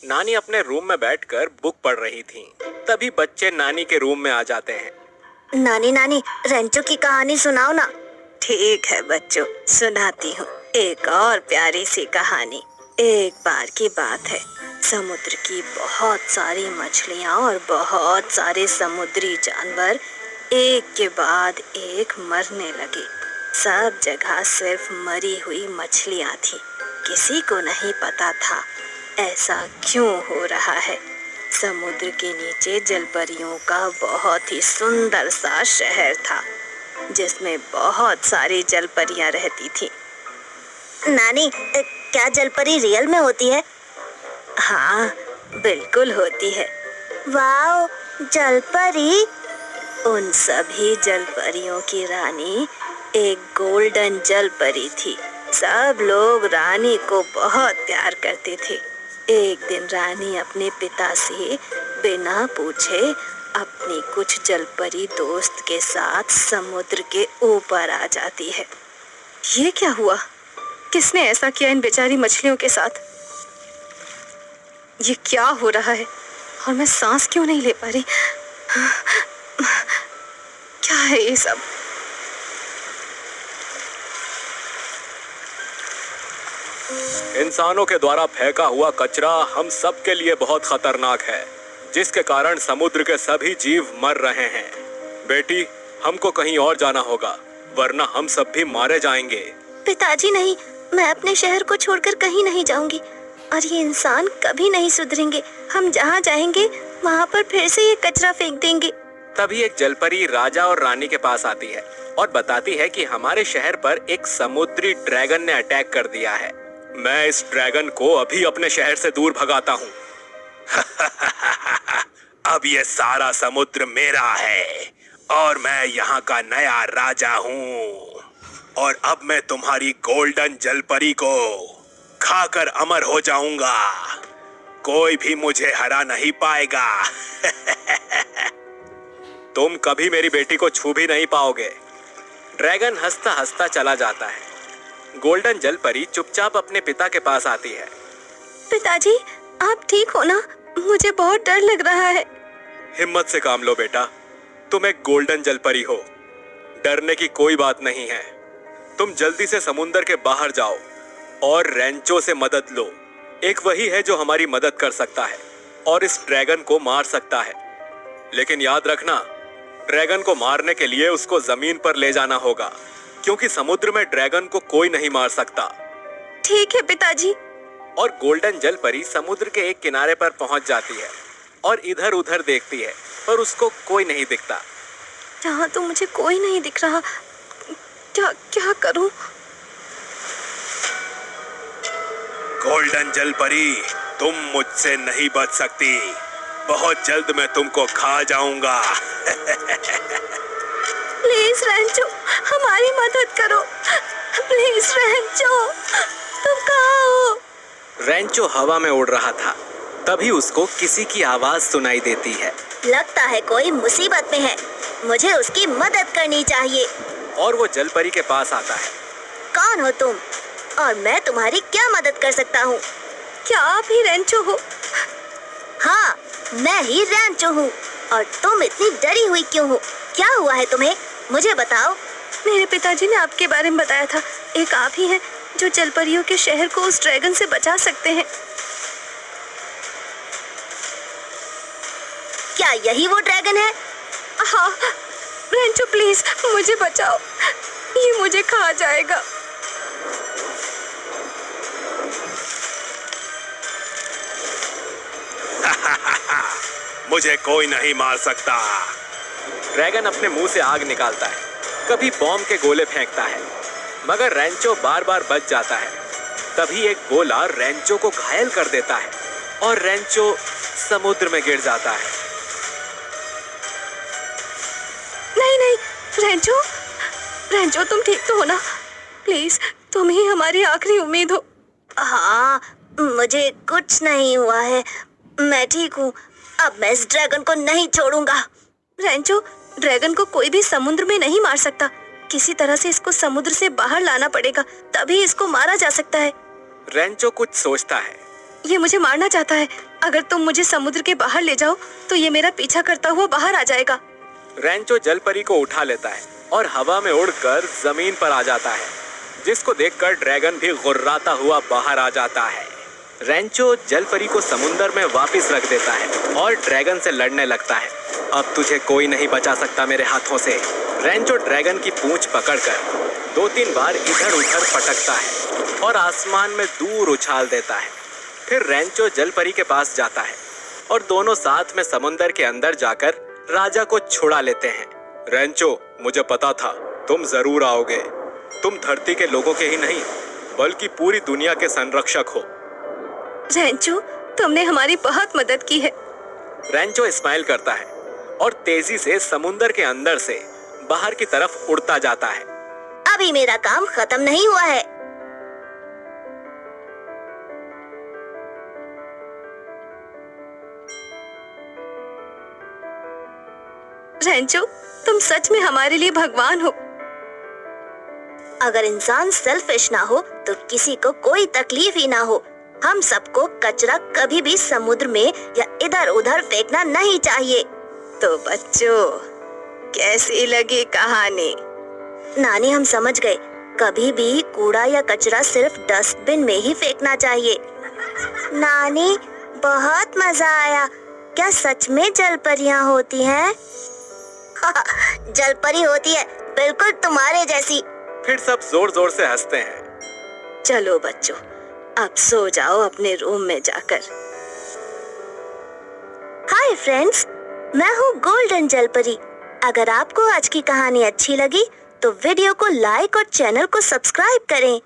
नानी अपने रूम में बैठकर बुक पढ़ रही थीं। तभी बच्चे नानी के रूम में आ जाते हैं। नानी नानी, रेंचो की कहानी सुनाओ ना। ठीक है बच्चों, सुनाती हूँ एक और प्यारी सी कहानी। एक बार की बात है, समुद्र की बहुत सारी मछलियाँ और बहुत सारे समुद्री जानवर एक के बाद एक मरने लगे। सब जगह सिर्फ मरी हुई मछलियाँ थी। किसी को नहीं पता था ऐसा क्यों हो रहा है। समुद्र के नीचे जलपरियों का बहुत ही सुंदर सा शहर था, जिसमें बहुत सारी जलपरियां रहती थी। नानी, क्या जलपरी रियल में होती है? हाँ, बिल्कुल होती है। वाओ, जलपरी! उन सभी जलपरियों की रानी एक गोल्डन जलपरी थी। सब लोग रानी को बहुत प्यार करते थे। एक दिन रानी अपने पिता से बिना पूछे अपनी कुछ जलपरी दोस्त के साथ समुद्र के ऊपर आ जाती है। ये क्या हुआ? किसने ऐसा किया इन बेचारी मछलियों के साथ? ये क्या हो रहा है और मैं सांस क्यों नहीं ले पा रही? क्या है ये सब? इंसानों के द्वारा फेंका हुआ कचरा हम सब के लिए बहुत खतरनाक है, जिसके कारण समुद्र के सभी जीव मर रहे हैं। बेटी, हमको कहीं और जाना होगा, वरना हम सब भी मारे जाएंगे। पिताजी नहीं, मैं अपने शहर को छोड़कर कहीं नहीं जाऊंगी और ये इंसान कभी नहीं सुधरेंगे। हम जहाँ जाएंगे वहाँ पर फिर से ये कचरा फेंक देंगे। तभी एक जलपरी राजा और रानी के पास आती है और बताती है कि हमारे शहर पर एक समुद्री ड्रैगन ने अटैक कर दिया है। मैं इस ड्रैगन को अभी अपने शहर से दूर भगाता हूँ। अब ये सारा समुद्र मेरा है और मैं यहाँ का नया राजा हूँ। और अब मैं तुम्हारी गोल्डन जलपरी को खाकर अमर हो जाऊंगा। कोई भी मुझे हरा नहीं पाएगा। तुम कभी मेरी बेटी को छू भी नहीं पाओगे। ड्रैगन हंसता हंसता चला जाता है। गोल्डन जलपरी चुपचाप अपने पिता के पास आती है। पिताजी, आप ठीक हो ना? मुझे बहुत डर लग रहा है। हिम्मत से काम लो बेटा, तुम एक गोल्डन जलपरी हो। डरने की कोई बात नहीं है। तुम जल्दी से समुंदर के बाहर जाओ और रेंचो से मदद लो। एक वही है जो हमारी मदद कर सकता है और इस ड्रैगन को मार सकता है। लेकिन याद रखना, ड्रैगन को मारने के लिए उसको जमीन पर ले जाना होगा, क्योंकि समुद्र में ड्रैगन को कोई नहीं मार सकता। ठीक है पिताजी। और गोल्डन जलपरी समुद्र के एक किनारे पर पहुंच जाती है और इधर उधर देखती है, पर उसको कोई नहीं दिखता। यहाँ तो मुझे कोई नहीं दिख रहा। क्या करूं? गोल्डन जलपरी, तुम मुझसे नहीं बच सकती। बहुत जल्द मैं तुमको खा जाऊंगा। प्लीज रेंचो, हमारी मदद करो। प्लीज रेंचो, तुम कहाँ हो? रेंचो हवा में उड़ रहा था। तभी उसको किसी की आवाज सुनाई देती है। लगता है कोई मुसीबत में है, मुझे उसकी मदद करनी चाहिए। और वो जलपरी के पास आता है। कौन हो तुम और मैं तुम्हारी क्या मदद कर सकता हूँ? क्या आप ही रेंचो हो? हाँ, मैं ही रेंचो हूँ। और तुम इतनी डरी हुई क्यों हो? क्या हुआ है तुम्हें? मुझे बताओ। मेरे पिताजी ने आपके बारे में बताया था। एक आप ही हैं जो जलपरियों के शहर को उस ड्रैगन से बचा सकते हैं। क्या यही वो ड्रैगन है? हाँ, रेंचो प्लीज मुझे बचाओ, ये मुझे खा जाएगा। मुझे कोई नहीं मार सकता। ड्रैगन अपने मुंह से आग निकालता है, कभी बॉम्ब के गोले फेंकता है, मगर रेंचो बार बार बच जाता है। तभी एक गोला रेंचो को घायल कर देता है और रेंचो समुद्र में गिर जाता है। नहीं, रेंचो तुम ठीक तो हो ना? प्लीज, तुम ही हमारी आखिरी उम्मीद हो। हाँ, मुझे कुछ नहीं हुआ है, मैं ठीक हूँ। अब मैं इस ड्रैगन को नहीं छोड़ूंगा। रेंचो, ड्रैगन को कोई भी समुद्र में नहीं मार सकता। किसी तरह से इसको समुद्र से बाहर लाना पड़ेगा, तभी इसको मारा जा सकता है। रेंचो कुछ सोचता है, ये मुझे मारना चाहता है। अगर तुम मुझे समुद्र के बाहर ले जाओ तो ये मेरा पीछा करता हुआ बाहर आ जाएगा। रेंचो जल परी को उठा लेता है और हवा में उड़कर जमीन पर आ जाता है, जिसको देखकर ड्रैगन भी गुर्राता हुआ बाहर आ जाता है। रेंचो जल परी को समुंदर में वापस रख देता है और ड्रैगन से लड़ने लगता है। अब तुझे कोई नहीं बचा सकता मेरे हाथों से। रेंचो ड्रैगन की पूंछ पकड़कर 2-3 बार इधर उधर पटकता है और आसमान में दूर उछाल देता है। फिर रेंचो जल परी के पास जाता है और दोनों साथ में समुंदर के अंदर जाकर राजा को छुड़ा लेते हैं। रेंचो, मुझे पता था तुम जरूर आओगे। तुम धरती के लोगों के ही नहीं बल्कि पूरी दुनिया के संरक्षक हो। रेंचो, तुमने हमारी बहुत मदद की है। रेंचो स्माइल करता है और तेजी से समुंदर के अंदर से बाहर की तरफ उड़ता जाता है। अभी मेरा काम खत्म नहीं हुआ है। रेंचो, तुम सच में हमारे लिए भगवान हो। अगर इंसान सेल्फिश ना हो तो किसी को कोई तकलीफ ही ना हो। हम सबको कचरा कभी भी समुद्र में या इधर उधर फेंकना नहीं चाहिए। तो बच्चों, कैसी लगी कहानी? नानी, हम समझ गए। कभी भी कूड़ा या कचरा सिर्फ डस्टबिन में ही फेंकना चाहिए। नानी, बहुत मजा आया। क्या सच में जलपरियां होती हैं? जलपरी होती है, बिल्कुल तुम्हारे जैसी। फिर सब जोर जोर से हंसते हैं। चलो बच्चों, अब सो जाओ अपने रूम में जाकर। हाय फ्रेंड्स, मैं हूँ गोल्डन जलपरी। अगर आपको आज की कहानी अच्छी लगी तो वीडियो को लाइक और चैनल को सब्सक्राइब करें।